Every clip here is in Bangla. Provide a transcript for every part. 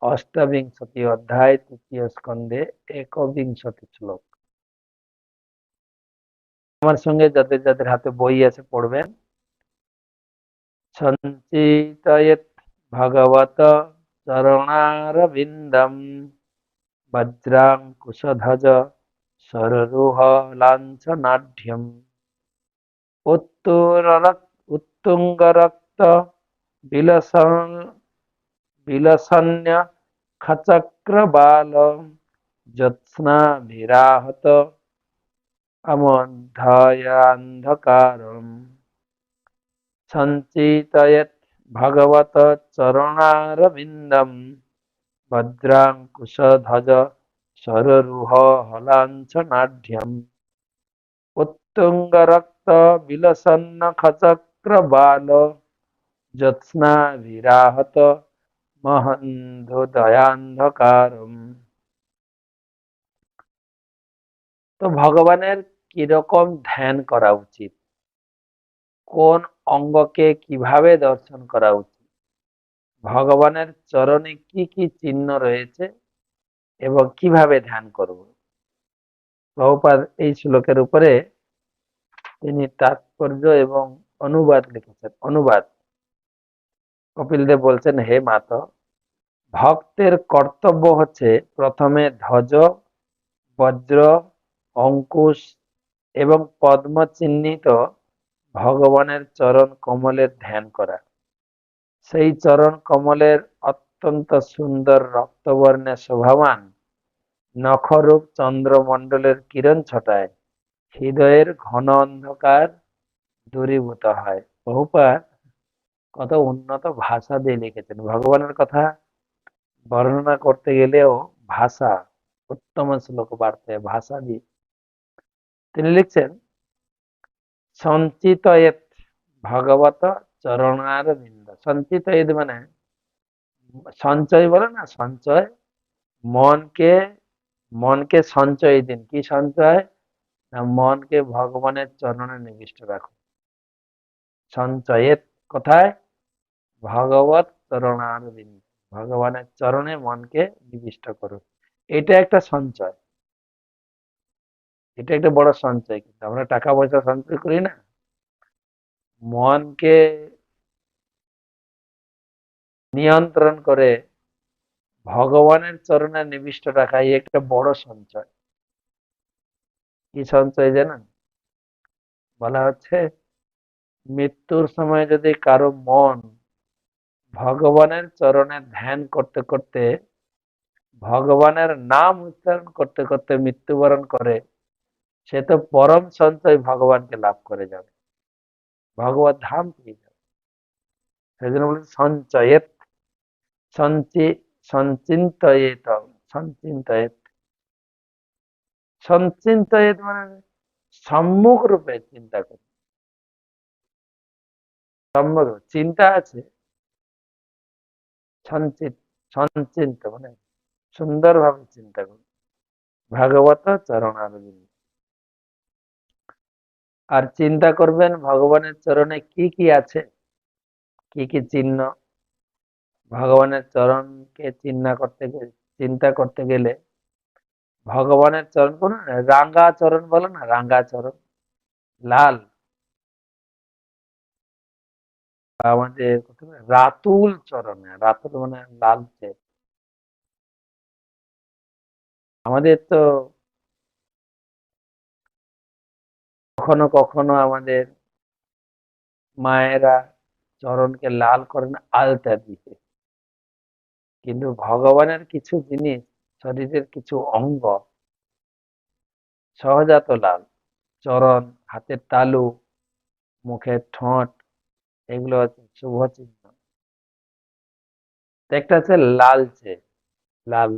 অষ্টাবিংশতি অধ্যায় তৃতীয় স্কন্ধে একবিংশতি শ্লোক। আমার সঙ্গে যাদের যাদের হাতে বই আছে পড়বেন। সঞ্চিতয়েৎ ভগবত চরণারবিন্দম বজ্রাঙ্কুশধ্বজ সররুহ লাঞ্ছনাঢ্যম উত্তুঙ্গরক্ত বিলসন বিলসন্য খচক্রবাল জ্যোৎস্নাভিরাহত অমধ্যায়ান্ধকারম। সঞ্চিতয়েৎ ভগবত চরণারবিন্দম ভদ্রাঙ্কুশধ্বজ সররুহ হলাঞ্ছনাঢ্যম উত্তুঙ্গরক্ত বিলসন্ন খচক্রবাল জ্যোৎস্নাভিরাহত মহন্ধোদয়ান্ধকারম। তো ভগবানের কিরকম ধ্যান করা উচিত, কোন অঙ্গকে কিভাবে দর্শন করা উচিত, ভগবানের চরণে কি কি চিহ্ন রয়েছে এবং কিভাবে ধ্যান করব, প্রভুপাদ এই শ্লোকের উপরে তিনি তাৎপর্য এবং অনুবাদ লিখেছেন। অনুবাদ কপিল দেব বলছেন, হে মাত, ভক্তের কর্তব্য হচ্ছে প্রথমে ধ্বজ, বজ্র, অঙ্কুশ এবং পদ্ম চিহ্নিত ভগবানের চরণ কমলের ধ্যান করা। সেই চরণ কমলের অত্যন্ত সুন্দর রক্তবর্ণে শোভামান নখরূপ চন্দ্রমণ্ডলের কিরণ ছটায় হৃদয়ের ঘন অন্ধকার দূরীভূত হয়। বহুপাদ কত উন্নত ভাষা দিয়ে লিখেছেন। ভগবানের কথা বর্ণনা করতে গেলেও ভাষা, উত্তম শ্লোক বার্তে ভাষা দিয়ে তিনি লিখছেন, সঞ্চিতয়েৎ ভগবত চরণারবিন্দ। সঞ্চিতয়েৎ মানে সঞ্চয়, বলে না সঞ্চয়, মনকে মনকে সঞ্চয় দিন। কি সঞ্চয়? না, মনকে ভগবানের চরণে নিবিষ্ট রাখুন। সঞ্চয়েৎ কোথায়? ভগবত চরণারবিন্দ, ভগবানের চরণে মনকে নিবিষ্ট করুন। এটা একটা সঞ্চয়, এটা একটা বড় সঞ্চয়। কিন্তু আমরা টাকা পয়সা সঞ্চয় করি না, মনকে নিয়ন্ত্রণ করে ভগবানের চরণে নিবিষ্ট রাখা এই একটা বড় সঞ্চয়। কি সঞ্চয় জানেন? বলা হচ্ছে, মৃত্যুর সময় যদি কারো মন ভগবানের চরণে ধ্যান করতে করতে, ভগবানের নাম উচ্চারণ করতে করতে মৃত্যুবরণ করে, সে তো পরম সঞ্চয় ভগবানকে লাভ করে যাবে, ভগবত ধাম পেয়ে যাবে। সেই জন্য বলছে সঞ্চয়েত, সঞ্চি সঞ্চিন্তয়েত, সঞ্চিন্তয়েত। সঞ্চিন্তয়েত মানে সম্মুখ রূপে চিন্তা করি। সম্মুখ চিন্তা আছে, সঞ্চিত সঞ্চিন্ত মানে সুন্দরভাবে চিন্তা করি ভাগবত চরণারবিন্দ। আর চিন্তা করবেন ভগবানের চরণে কি কি আছে, কি কি চিহ্ন। ভগবানের চরণকে চিন্তা করতে গেলে ভগবানের চরণ কোন রাঙ্গা চরণ, বলো না রাঙ্গা চরণ, লাল, আমাদের রাতুল চরণ, রাতুল মানে লালচে। আমাদের তো কখনো কখনো আমাদের মায়েরা চরণকে লাল করেন আলতা দিয়ে, কিন্তু ভগবানের কিছু জিনিস, শরীরের কিছু অঙ্গ সহজাত লাল। চরণ, হাতের তালু, মুখের ঠোঁট, এগুলো হচ্ছে শুভ চিহ্ন। তো একটা আছে লালচে, লাল,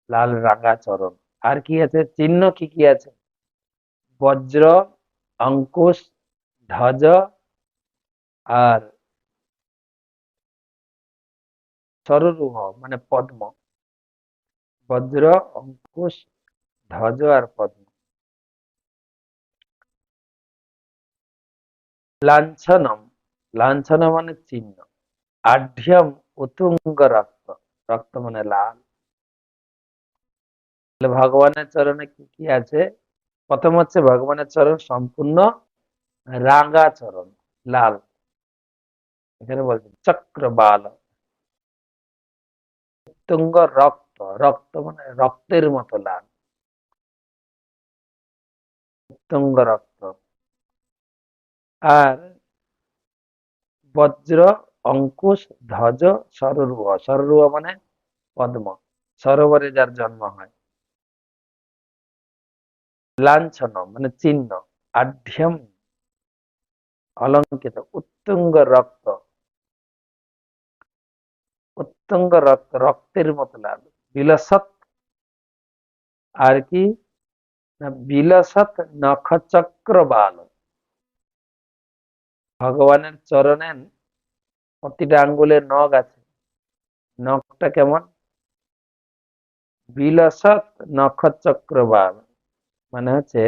লাল রাঙা চরণ। আর কি আছে চিহ্ন, কি কি আছে? বজ্র, অঙ্কুশ, ধ্বজ আর সররুহ মানে পদ্ম। বজ্র, অঙ্কুশ, ধ্বজ আর পদ্ম। লাঞ্ছনম, লাঞ্ছন মানে চিহ্ন। আঢ্যম উতুঙ্গ রক্ত, রক্ত মানে লাল। তাহলে ভগবানের চরণে কি কি আছে? প্রথম হচ্ছে ভগবানের চরণ সম্পূর্ণ রাঙা চরণ, লাল। এখানে বলছেন চক্রবাল তুঙ্গ রক্ত, রক্ত মানে রক্তের মতো লাল, তুঙ্গ রক্ত। আর বজ্র অঙ্কুশ ধ্বজ সররুহ, সররুহ মানে পদ্ম, সরোবরে যার জন্ম হয়। লাঞ্ছন মানে চিহ্ন, আঢ্যম অলঙ্কিত, উত্তুঙ্গ রক্ত, উত্তুঙ্গ রক্ত রক্তের মতো লাল। বিলসৎ, আর কি না বিলসৎ নখচক্র বাল। ভগবানের চরণে প্রতিটা আঙ্গুলে নখ আছে, নখটা কেমন? বিলসৎ নখচক্র বাল মানে হচ্ছে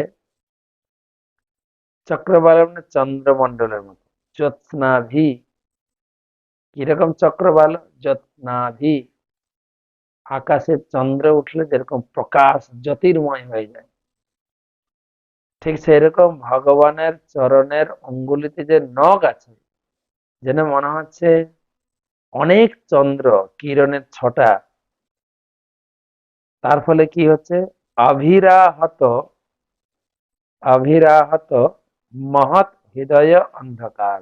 চক্রবাল মানে চন্দ্রমন্ডলের মতো। জ্যোৎস্নাভি, কিরকম চক্রবাল? জ্যোৎস্নাভি, আকাশে চন্দ্র উঠলে যেরকম প্রকাশ জ্যোতির্ময় হয়ে যায়, ঠিক সেরকম ভগবানের চরণের অঙ্গুলিতে যে নখ আছে, যেন মনে হচ্ছে অনেক চন্দ্র কিরণের ছটা। তার ফলে কি হচ্ছে? অভিরাহত, অভিরাহত মহৎ হৃদয় অন্ধকার।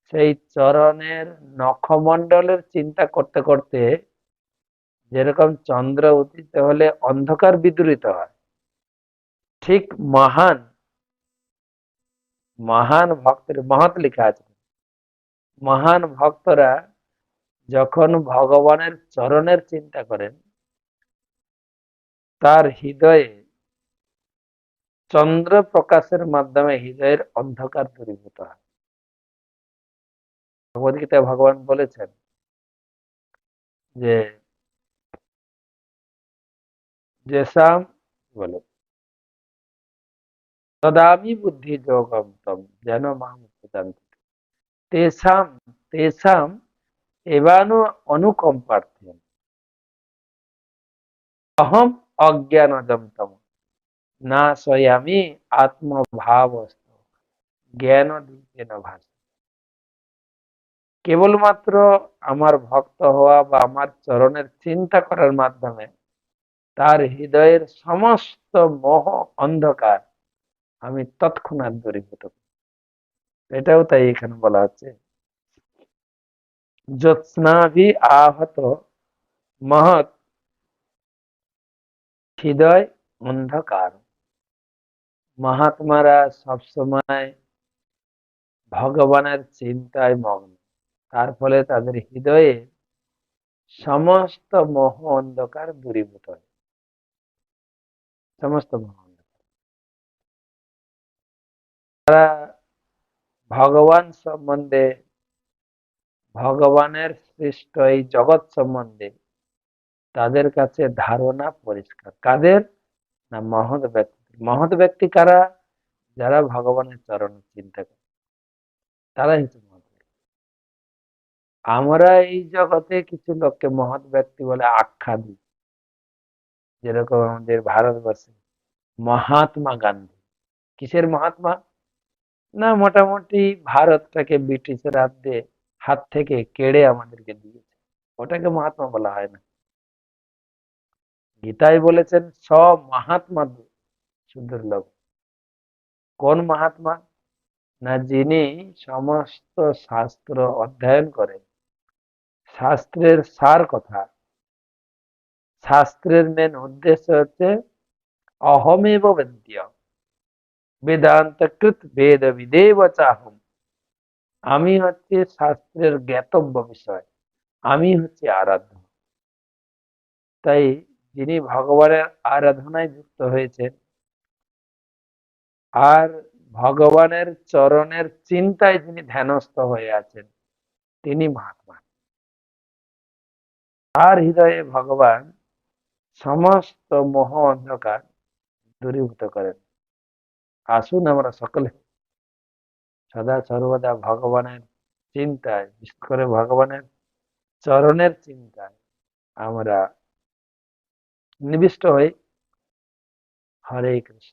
সেই চরণের নখমণ্ডলের চিন্তা করতে করতে যেরকম চন্দ্র উদিত হলে অন্ধকার বিদূরিত হয়, ঠিক মহান মহান ভক্তের, মহৎ লেখা আছে, মহান ভক্তরা যখন ভগবানের চরণের চিন্তা করেন, তার হৃদয়ে চন্দ্র প্রকাশের মাধ্যমে হৃদয়ের অন্ধকার দূরীভূত হয়। ভগবদ্গীতায় ভগবান বলেছেন যে যেসাম বলে তদামি বুদ্ধি যোগম তম যেন মাম উপযান্তি তেসাম, তেসাম এবানো অনুকম্পার্থেন অহম অজ্ঞানজম তম না স্বয়ামি আত্মভাবস্থ জ্ঞান দীপেন ভাস। কেবলমাত্র আমার ভক্ত হওয়া বা আমার চরণের চিন্তা করার মাধ্যমে তার হৃদয়ের সমস্ত মোহ অন্ধকার আমি তৎক্ষণাৎ দূরীভূত করি। এটাও তাই এখানে বলা হচ্ছে জ্যোৎস্নাভি আহত মহৎ হৃদয় অন্ধকার। মহাত্মারা সবসময় ভগবানের চিন্তায় মগ্ন, তার ফলে তাদের হৃদয়ে সমস্ত মোহ অন্ধকার দূরীভূত হয়, সমস্ত মোহ অন্ধকার। তারা ভগবান সম্বন্ধে, ভগবানের সৃষ্ট এই জগৎ সম্বন্ধে তাদের কাছে ধারণা পরিষ্কার। কাদের? না মহৎ ব্যক্তি। মহৎ ব্যক্তি কারা? যারা ভগবানের চরণ চিন্তা করে, তারাই হচ্ছে মহৎ ব্যক্তি। আমরা এই জগতে কিছু লোককে মহৎ ব্যক্তি বলে আখ্যা দিই, যেরকম আমাদের ভারতবর্ষে মহাত্মা গান্ধী। কিসের মহাত্মা? না মোটামুটি ভারতটাকে ব্রিটিশের হাত থেকে কেড়ে আমাদেরকে দিয়েছে, ওটাকে মহাত্মা বলা হয় না। গীতায় বলেছেন সব মহাত্মা সুদুর্লভ। কোন মহাত্মা? না যিনি সমস্ত শাস্ত্র অধ্যয়ন করে শাস্ত্রের সার কথা, শাস্ত্রের মেন উদ্দেশ্য হচ্ছে অহমেব বেদ্য বেদান্ত কৃত বেদ বিদেব চাহম। আমি হচ্ছে শাস্ত্রের জ্ঞাতব্য বিষয়, আমি হচ্ছে আরাধ্য। তাই যিনি ভগবানের আরাধনায় যুক্ত হয়েছেন আর ভগবানের চরণের চিন্তায় যিনি ধ্যানস্থ হয়ে আছেন, তিনি মহাত্মা। তার হৃদয়ে ভগবান সমস্ত মোহ অন্ধকার দূরীভূত করেন। আসুন আমরা সকলে সদা সর্বদা ভগবানের চিন্তায়, বিশেষ করে ভগবানের চরণের চিন্তায় আমরা নিবিষ্ট হই। হরে কৃষ্ণ।